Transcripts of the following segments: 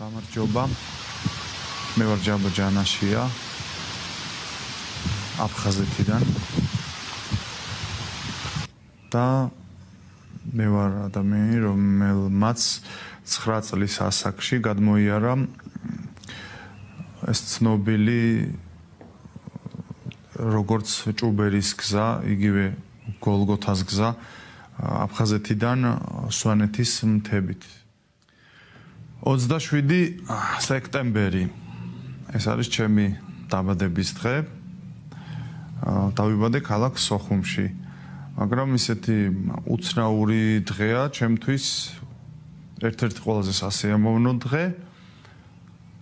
გამარჯობა. მე ვარ ჯაბო ჯანაშია აფხაზეთიდან და მე ვარ ადამიანი, რომელმაც 9 წლის ასაკში გადმოიარა ეს ცნობილი როგორც ჭუბერის გზა, იგივე გოლგოთას გზა აფხაზეთიდან სვანეთის მთებით. 27 სექტემბერი ეს არის ჩემი დაბადების დღე. დავიბადე ქალაქ სოხუმში. მაგრამ ისეთი უცნაური დღეა ჩემთვის, ერთ-ერთი ყველაზე სასიამოვნო დღე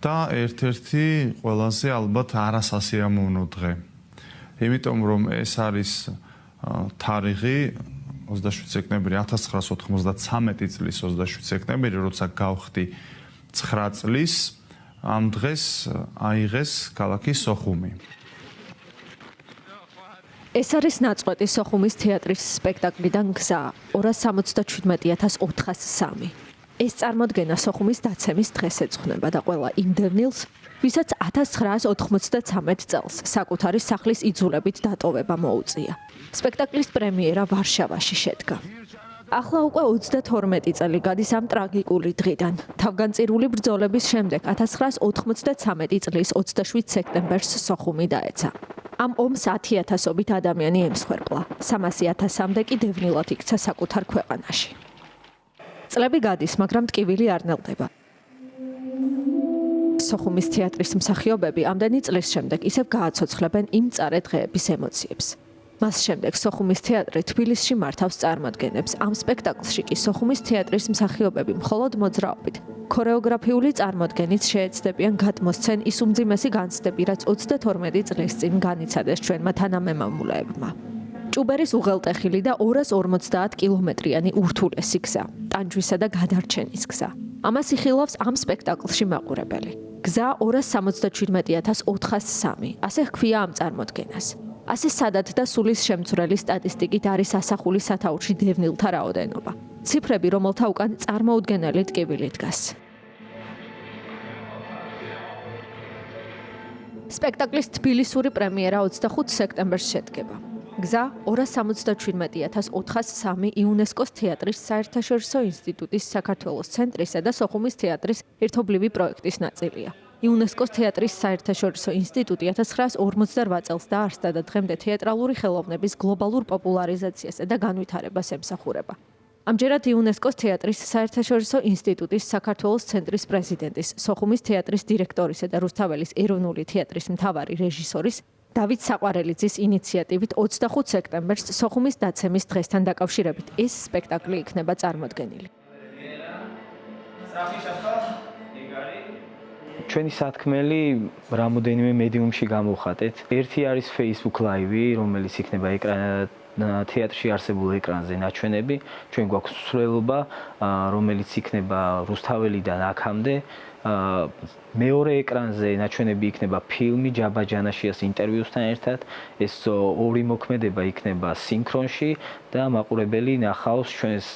და ერთ-ერთი ყველაზე ალბათ არასასიამოვნო დღე. იმიტომ რომ ეს არის თარიღი 27 სექტემბერი 1993 წლის 27 სექტემბერი, როცა გავხდი 9 წლის, ამ დღეს აიღეს ქალაქი სოხუმი. ეს არის ნაწყვეტი სოხუმის თეატრის სპექტაკლიდან გზა 277403. ეს წარმოდგენა სოხუმის დაცემის დღეს ეძღვნება და ყველა იმდევნილს, ვისაც 1993 წელს საკუთარი სახლის იძულებით დატოვება მოუწია. სპექტაკლის პრემიერა ვარშავაში შედგა. ახლა უკვე 32 წელი გადის ამ ტრაგიკული დღიდან. თავგანწირული ბრძოლების შემდეგ 1993 წლის 27 სექტემბერს სოხუმი დაეცა. ამ ომს 10,000-ობით ადამიანი ემსხვერპლა. 300,000-მდე კი დევნილად იქცა საკუთარ ქვეყანაში. წლები გადის, მაგრამ ტკივილი არ ნელდება. სოხუმის თეატრის მსახიობები ამდენი წლის შემდეგ ისევ გააცოცხლებენ იმ მწარე დღეების ემოციებს. მას შემდეგ სოხუმის თეატრი თბილისში მართავს წარმოდგენებს. ამ სპექტაკლში კი სოხუმის თეატრის მსახიობები მხოლოდ მოძრაობით, ქორეოგრაფიული წარმოდგენით შეეცდებიან გადმოსცენ ის უმძიმესი განცდები, რაც 22 წლის წინ განიცადეს ჩვენმა თანამემამულეებმა. ჭუბერის უღელტეხილი და 250 კილომეტრიანი ურთულესი გზა, ტანჯვისა და გადარჩენის გზა. ამას იხილავს ამ სპექტაკლში მაყურებელი. გზა 277,403, ასე ჰქვია ამ წარმოდგენას. ასე სადად და სულის შემცვლელი სტატისტიკით არის ასახული სათაურში დევნილთა რაოდენობა. ციფრები, რომელთა უკან წარმოუდგენელი ტკივილი დგას. სპექტაკლის თბილისური პრემიერა 25 სექტემბერს შედგება. გზა 277,403 იუნესკოს თეატრის საერთაშორისო ინსტიტუტის საქართველოს ცენტრისა და სოხუმის თეატრის ერთობლივი პროექტის ნაწილია. იუნესკოს თეატრის საერთაშორისო ინსტიტუტი 1948 წელს დაარსდა და დღემდე თეატრალური ხელოვნების გლობალურ პოპულარიზაციასა და განვითარებას ემსახურება. ამჯერად იუნესკოს თეატრის საერთაშორისო ინსტიტუტის საქართველოს ცენტრის პრეზიდენტის, სოხუმის თეატრის დირექტორისა და რუსთაველის ეროვნული თეატრის მთავარი რეჟისორის დავით საყვარელიძის ინიციატივით 25 სექტემბერს სოხუმის დაცემის დღესთან დაკავშირებით ეს სპექტაკლი იქნება წარმოდგენილი. ჩვენი სათქმელი რამოდენიმე მედიუმში გამოვხატეთ. ერთი არის Facebook Live, რომელიც იქნება თეატრში არსებულ ეკრანზე ნაჩვენები. ჩვენ გვაქვს მსვლელობა, რომელიც იქნება რუსთაველიდან აქამდე. მეორე ეკრანზე ნაჩვენები იქნება ფილმი ჯაბა ჯანაშიას ინტერვიუსთან ერთად. ეს ორი მოქმედება იქნება სინქრონში და მაყურებელი ნახავს ჩვენს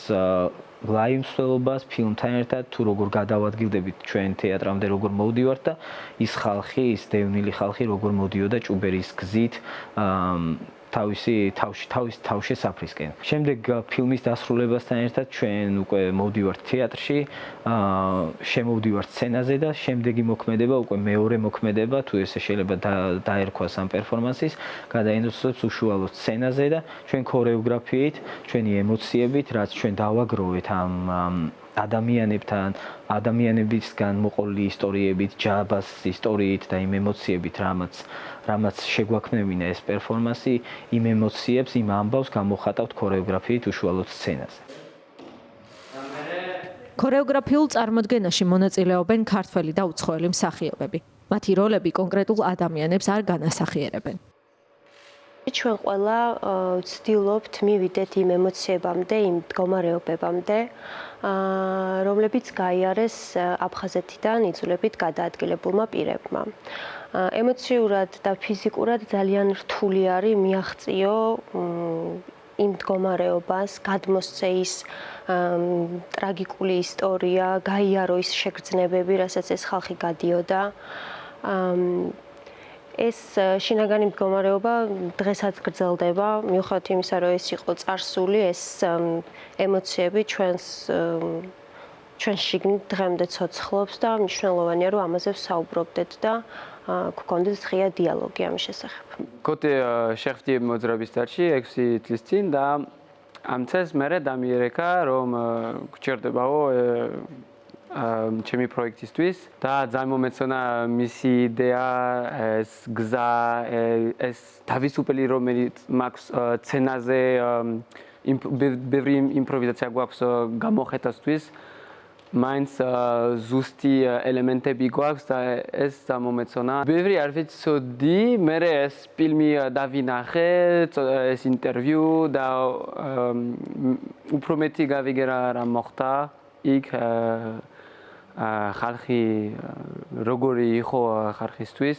ლაივ მსვლელობას ფილმთან ერთად, თუ როგორ გადავადგილდებით ჩვენ თეატრამდე, როგორ მოვდივართ და ის ხალხი, ის დევნილი ხალხი როგორ მოდიოდა ჭუბერის გზით თავის თავშესაფრისკენ. შემდეგ ფილმის დასრულებასთან ერთად ჩვენ უკვე მოვდივართ თეატრში, შემოვდივართ სცენაზე და შემდეგი მოქმედება, უკვე მეორე მოქმედება, თუ ესე შეიძლება დაერქვას ამ პერფორმანსის, გადაინაცვლებს უშუალოდ სცენაზე და ჩვენ ქორეოგრაფიით, ჩვენი ემოციებით, რაც ჩვენ დავაგროვეთ ამ ადამიანებისგან მოყოლი ისტორიებით, ჯაბას ისტორიით და იმ ემოციებით, რამაც შეგვაქმნევინა ეს პერფორმანსი, იმ ემოციებს, იმ ამბავს გამოვხატავთ ქორეოგრაფიით უშუალოდ სცენაზე. ქორეოგრაფიულ წარმოდგენაში მონაწილეობენ ქართველი და უცხოელი მსახიობები. მათი როლები კონკრეტულ ადამიანებს არ განასახიერებენ. ჩვენ ყველა ვცდილობთ მივიდეთ იმ ემოციებამდე, იმ მდგომარეობებამდე, რომლებიც გაიარეს აფხაზეთიდან იძულებით გადაადგილებულმა პირებმა. ემოციურად და ფიზიკურად ძალიან რთული არის მიაღწიო იმ მდგომარეობას, გადმოსცე ის ტრაგიკული ისტორია, გაიარო ის შეგრძნებები, რასაც ეს ხალხი გადიოდა. ეს შინაგანი მდგომარეობა დღესაც გრძელდება, მიუხედავად იმისა, რომ ეს იყო წარსული, ეს ემოციები ჩვენ შიგნით დღემდე ცოცხლობს და მნიშვნელოვანია, რომ ამაზე ვსაუბრობდეთ და გქონდეთ ღია დიალოგი ამის შესახებ. კოტე შეხვდი მოძრაობის დარჩი 6 წლის წინ და ამ წელს მე დამიერეკა რომ გჭირდებაო ჩემი პროექტისთვის და ძალიან მომეწონა მისი იდეა, ეს გზა, ეს თავისუფალი რომელიც მაქვს სცენაზე ბევრი იმპროვიზაცია გვაქვს გამოხეთასთვის მაინც ზუსტი ელემენტები გვაქვს და ეს გამომეწონა. ბევრი არ ვიცოდი, მე ეს ფილმი დავინახე, ეს ინტერვიუ და უფრო მეტი გავიგე რა მოხდა იქ ხალხი როგორი იყო ხალხისთვის,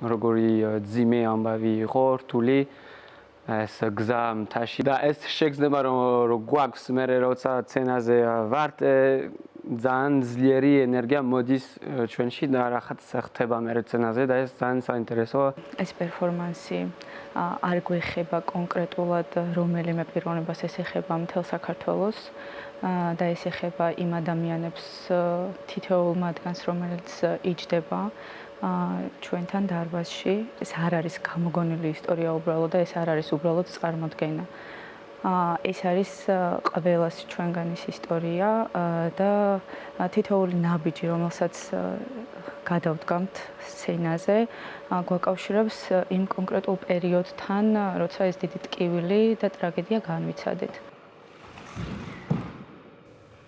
როგორი ძიმე ამბავი იყო რთული ეს გზა მთაში და ეს შეგრძნება რომ გვაქვს მე როცა სცენაზე ვართ ძალიან ძლიერი ენერგია მოდის ჩვენში და რაღაც ხდება მე სცენაზე და ეს ძალიან საინტერესოა. ეს პერფორმანსი არ გვეხება კონკრეტულად რომელიმე პიროვნებას, ეს ეხება მთელ საქართველოს და ეს ეხება იმ ადამიანებს თითოეულ მათგანს, რომელიც იჯდება ჩვენთან დარბაზში. ეს არ არის გამოგონილი ისტორია უბრალოდ და ეს არ არის უბრალოდ წარმოდგენა. ეს არის ყველას ჩვენგანის ისტორია და თითოეული ნაბიჯი, რომელსაც გადავდგამთ სცენაზე, გვაკავშირებს იმ კონკრეტულ პერიოდთან, როცა ეს დიდი ტკივილი და ტრაგედია განვიცადეთ.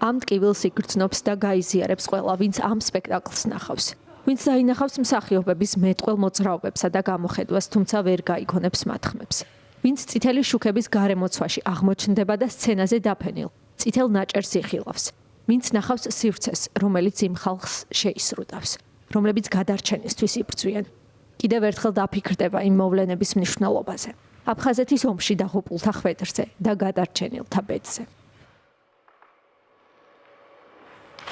ამ ტკივილს იგრძნობს და გაიზიარებს ყველა, ვინც ამ სპექტაკლს ნახავს. ვინც დაინახავს მსახიობების მეტყველ მოძრაობებსა და გამოხედვას, თუმცა ვერ გაიგონებს მათ ხმებს. ვინც წითელი შუქების გარემოცვაში აღმოჩნდება და სცენაზე დაფენილ, წითელ ნაჭერს იხილავს. ვინც ნახავს სივრცეს, რომელიც იმ ხალხს შეისრუდავს, რომლებიც გადარჩენისთვის იბრძვიან. კიდევ ერთხელ დაფიქრდება იმ მოვლენების მნიშვნელობაზე. აფხაზეთის ომში დაღუპულთა ხვედრზე და გადარჩენილთა ბედზე.